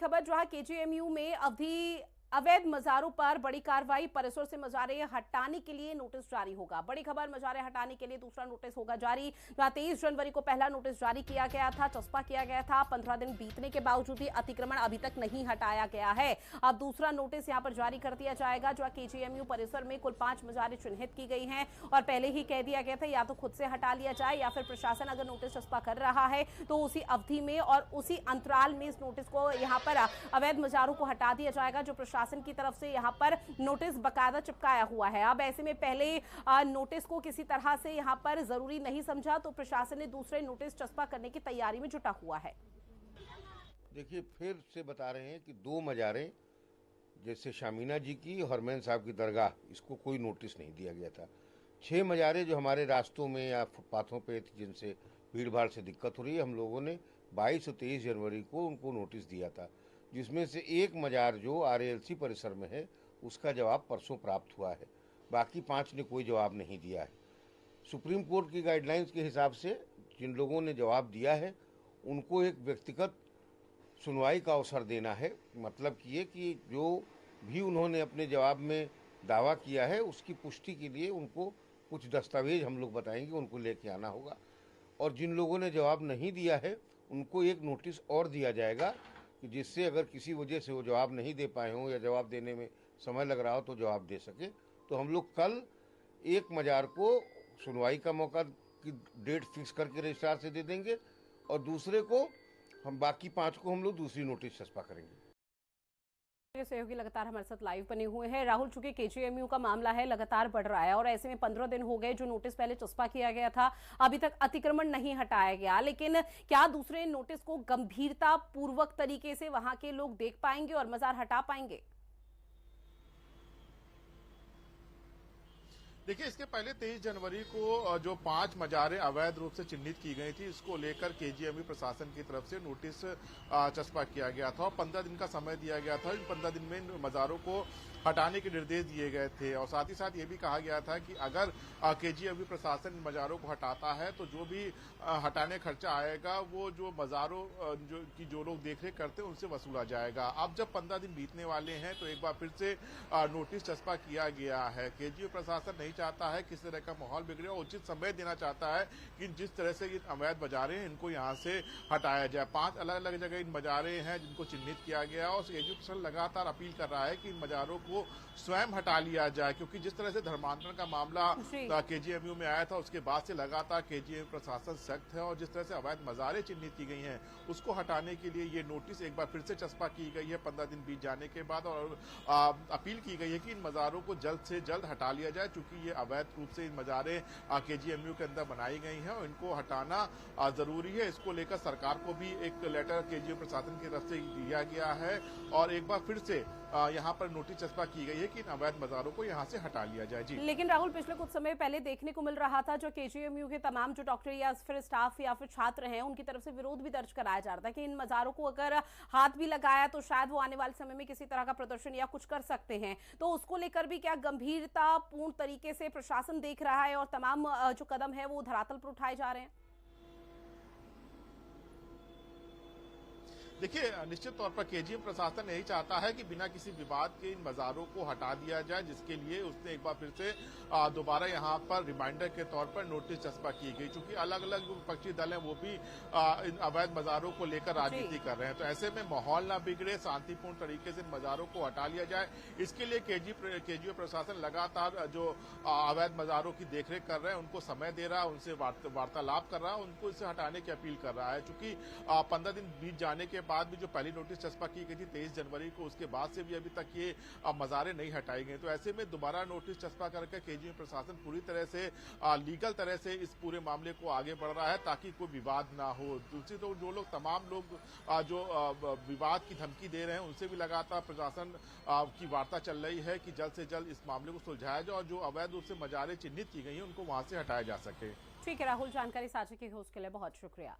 खबर जहां केजीएमयू में अवैध मजारों पर बड़ी कार्रवाई। परिसर से मजारे हटाने के लिए नोटिस जारी होगा। बड़ी खबर, मजारे हटाने के लिए दूसरा नोटिस होगा जारी। जहां 23 जनवरी को पहला नोटिस जारी किया गया था, चस्पा किया गया था। 15 दिन बीतने के बावजूद भी अतिक्रमण अभी तक नहीं हटाया गया है। अब दूसरा नोटिस यहां पर जारी कर दिया जाएगा। जो केजीएमयू परिसर में कुल 5 मजारे चिन्हित की गई हैं और पहले ही कह दिया गया था या तो खुद से हटा लिया जाए या फिर प्रशासन अगर नोटिस चस्पा कर रहा है तो उसी अवधि में और उसी अंतराल में इस नोटिस को यहां पर अवैध मजारों को हटा दिया जाएगा। जो प्रशासन की तरफ से यहां पर नोटिस बकायदा चिपकाया हुआ है। अब ऐसे में पहले नोटिस को किसी तरह से यहां पर जरूरी नहीं समझा तो प्रशासन ने दूसरे नोटिस चस्पा करने की तैयारी में जुटा हुआ है। देखिए, फिर से बता रहे हैं कि 2 मजारें जैसे शामीना जी की और हरमैन साहब की दरगाह, इसको कोई नोटिस नहीं दिया गया था। 6 मजारे जो हमारे रास्तों में या फुटपाथों पे जिनसे भीड़ भाड़ से दिक्कत हो रही है, हम लोगों ने 22 और 23 जनवरी को उनको नोटिस दिया था, जिसमें से एक मजार जो आरएएलसी परिसर में है उसका जवाब परसों प्राप्त हुआ है। बाकी 5 ने कोई जवाब नहीं दिया है। सुप्रीम कोर्ट की गाइडलाइंस के हिसाब से जिन लोगों ने जवाब दिया है उनको एक व्यक्तिगत सुनवाई का अवसर देना है। मतलब ये कि जो भी उन्होंने अपने जवाब में दावा किया है उसकी पुष्टि के लिए उनको कुछ दस्तावेज हम लोग बताएंगे, उनको लेके आना होगा। और जिन लोगों ने जवाब नहीं दिया है उनको एक नोटिस और दिया जाएगा कि जिससे अगर किसी वजह से वो जवाब नहीं दे पाए हों या जवाब देने में समय लग रहा हो तो जवाब दे सके। तो हम लोग कल एक मजार को सुनवाई का मौका की डेट फिक्स करके रजिस्ट्रार से दे देंगे और दूसरे को हम बाकी 5 को हम लोग दूसरी नोटिस चस्पा करेंगे। सहयोगी लगातार हमारे साथ लाइव बने हुए हैं। राहुल, चूंकि केजीएमयू का मामला है लगातार बढ़ रहा है और ऐसे में 15 दिन हो गए जो नोटिस पहले चस्पा किया गया था, अभी तक अतिक्रमण नहीं हटाया गया, लेकिन क्या दूसरे नोटिस को गंभीरता पूर्वक तरीके से वहां के लोग देख पाएंगे और मजार हटा पाएंगे? देखिए, इसके पहले 23 जनवरी को जो 5 मजारें अवैध रूप से चिन्हित की गई थी, इसको लेकर केजीएमयू प्रशासन की तरफ से नोटिस चस्पा किया गया था और 15 दिन का समय दिया गया था। इन 15 दिन में मजारों को हटाने के निर्देश दिए गए थे और साथ ही साथ ये भी कहा गया था कि अगर केजीएमयू प्रशासन इन मजारों को हटाता है तो जो भी हटाने खर्चा आएगा वो जो मजारों जो लोग देखरेख करते हैं उनसे वसूला जाएगा। अब जब 15 दिन बीतने वाले हैं तो एक बार फिर से नोटिस चस्पा किया गया है। केजीएमयू प्रशासन नहीं चाहता है किस तरह का माहौल बिगड़े और उचित समय देना चाहता है कि जिस तरह से ये अवैध मजारे हैं इनको यहाँ से हटाया जाए। 5 अलग अलग जगह इन मजारे हैं जिनको चिन्हित किया गया और केजीएमयू प्रशासन लगातार अपील कर रहा है कि इन मजारों को स्वयं हटा लिया जाए, क्योंकि जिस तरह से धर्मांतरण का मामला केजीएमयू में आया था उसके बाद से लगातार केजीएमयू प्रशासन सख्त है और जिस तरह से अवैध मजारे चिन्हित की गई हैं उसको हटाने के लिए ये नोटिस एक बार फिर से चस्पा की गई है 15 दिन बीत जाने के बाद और अपील की गई है कि इन मजारों को जल्द से जल्द हटा लिया जाए, चूंकि ये अवैध रूप से इन मजारे केजीएमयू के अंदर बनाई गई हैं और इनको हटाना जरूरी है। इसको लेकर सरकार को भी एक लेटर केजीएमयू प्रशासन की तरफ से दिया गया है और एक बार फिर से यहाँ पर नोटिस चस्पा की गई है कि इन अवैध मजारों को यहाँ से हटा लिया जाए। जी, लेकिन राहुल, पिछले कुछ समय पहले देखने को मिल रहा था जो केजीएमयू के तमाम जो डॉक्टर या फिर स्टाफ या फिर छात्र हैं उनकी तरफ से विरोध भी दर्ज कराया जा रहा था कि इन मजारों को अगर हाथ भी लगाया तो शायद वो आने वाले समय में किसी तरह का प्रदर्शन या कुछ कर सकते हैं। तो उसको लेकर भी क्या गंभीरता पूर्ण तरीके से प्रशासन देख रहा है और तमाम जो कदम है वो धरातल पर उठाए जा रहे हैं? देखिए, निश्चित तौर पर केजीएमयू प्रशासन यही चाहता है कि बिना किसी विवाद के इन मजारों को हटा दिया जाए, जिसके लिए उसने एक बार फिर से दोबारा यहाँ पर रिमाइंडर के तौर पर नोटिस चस्पा की गई। चूंकि अलग अलग जो विपक्षी दल हैं वो भी इन अवैध मजारों को लेकर राजनीति कर रहे हैं, तो ऐसे में माहौल ना बिगड़े, शांतिपूर्ण तरीके से इन मजारों को हटा लिया जाए, इसके लिए केजीएमयू प्रशासन लगातार जो अवैध मजारों की देखरेख कर रहे हैं उनको समय दे रहा है, उनसे वार्तालाप कर रहा है, उनको इसे हटाने की अपील कर रहा है। चूंकि 15 दिन बीत जाने के बाद भी जो पहली नोटिस चस्पा की गई थी 23 जनवरी को, उसके बाद से भी अभी तक ये मजारे नहीं हटाई गई, तो ऐसे में दोबारा नोटिस चस्पा करके केजीएमयू प्रशासन पूरी तरह से लीगल तरह से इस पूरे मामले को आगे बढ़ रहा है ताकि कोई विवाद ना हो। दूसरी तो जो लोग तमाम लोग जो विवाद की धमकी दे रहे हैं उनसे भी लगातार प्रशासन की वार्ता चल रही है कि जल्द से जल्द इस मामले को सुलझाया जाए और जो अवैध रूप से मजारे चिन्हित की गई हैं उनको वहां से हटाया जा सके। ठीक है राहुल, जानकारी साझा की उसके लिए बहुत शुक्रिया।